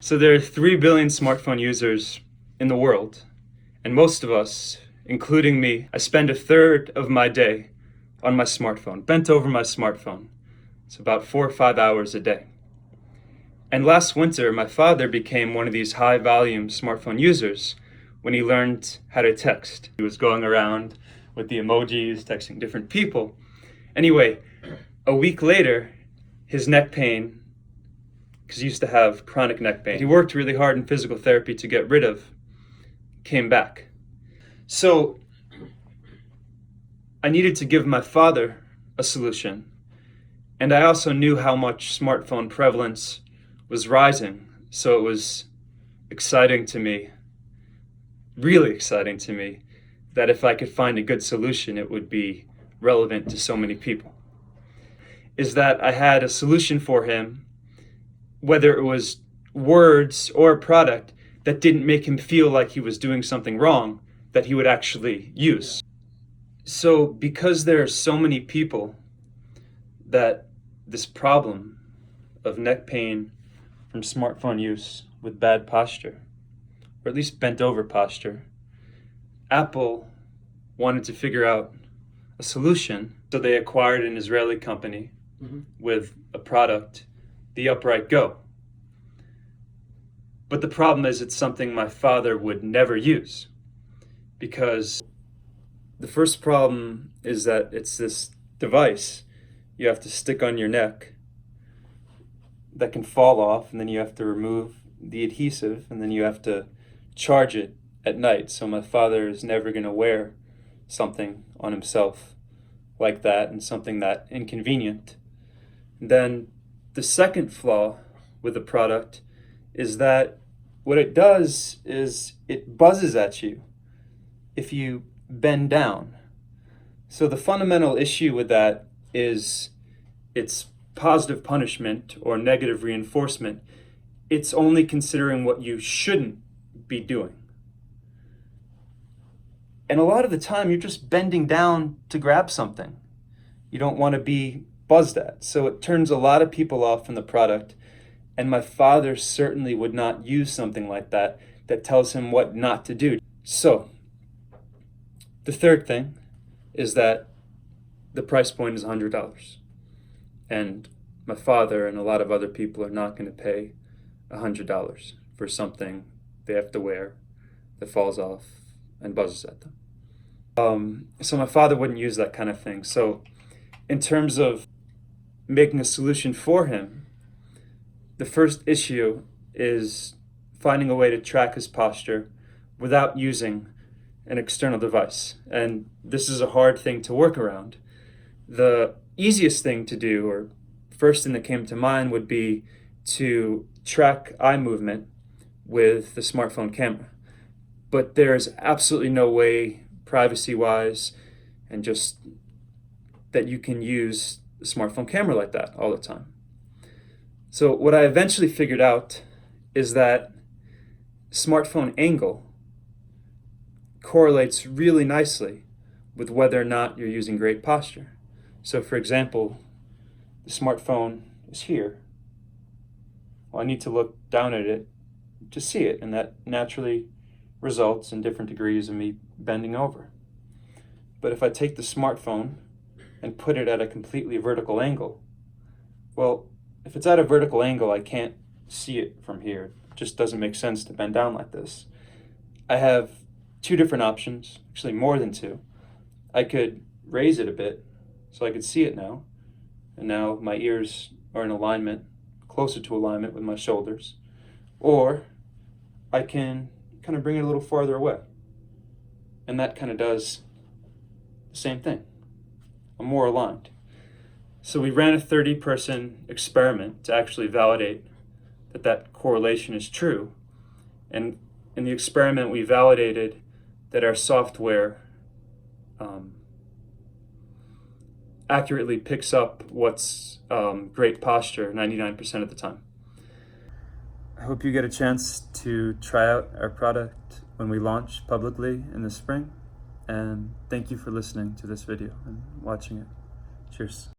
So there are 3 billion smartphone users in the world, and most of us, including me, I spend a third of my day on my smartphone, bent over my smartphone. It's about 4 or 5 hours a day. And last winter, my father became one of these high-volume smartphone users when he learned how to text. He was going around with the emojis, texting different people. Anyway, a week later, his neck pain, because he used to have chronic neck pain, he worked really hard in physical therapy to get rid of, came back. So I needed to give my father a solution. And I also knew how much smartphone prevalence was rising. So it was exciting to me, really exciting to me, that if I could find a good solution, it would be relevant to so many people. Is that I had a solution for him, whether it was words or a product that didn't make him feel like he was doing something wrong, that he would actually use. So because there are so many people that this problem of neck pain from smartphone use with bad posture, or at least bent over posture, Apple wanted to figure out a solution. So they acquired an Israeli company with a product, the Upright Go. But the problem is it's something my father would never use, because the first problem is that it's this device you have to stick on your neck that can fall off, and then you have to remove the adhesive, and then you have to charge it at night. So my father is never going to wear something on himself like that, and something that inconvenient. Then the second flaw with the product is that what it does is it buzzes at you if you bend down. So the fundamental issue with that is it's positive punishment or negative reinforcement. It's only considering what you shouldn't be doing. And a lot of the time, you're just bending down to grab something you don't want to be buzzed at. So it turns a lot of people off from the product. And my father certainly would not use something like that that tells him what not to do. So the third thing is that the price point is $100. And my father and a lot of other people are not going to pay $100 for something they have to wear that falls off and buzzes at them. So my father wouldn't use that kind of thing. So in terms of making a solution for him, the first issue is finding a way to track his posture without using an external device. And this is a hard thing to work around. The easiest thing to do, or first thing that came to mind, would be to track eye movement with the smartphone camera. But there's absolutely no way, privacy-wise, and just that you can use the smartphone camera like that all the time. So what I eventually figured out is that smartphone angle correlates really nicely with whether or not you're using great posture. So for example, the smartphone is here. Well, I need to look down at it to see it, and that naturally results in different degrees of me bending over. But if I take the smartphone and put it at a completely vertical angle, well, if it's at a vertical angle, I can't see it from here. It just doesn't make sense to bend down like this. I have two different options, actually more than two. I could raise it a bit so I could see it now, and now my ears are in alignment, closer to alignment with my shoulders. Or I can kind of bring it a little farther away, and that kind of does the same thing. I'm more aligned. So we ran a 30-person experiment to actually validate that that correlation is true. And in the experiment, we validated that our software accurately picks up what's great posture 99% of the time. I hope you get a chance to try out our product when we launch publicly in the spring. And thank you for listening to this video and watching it. Cheers.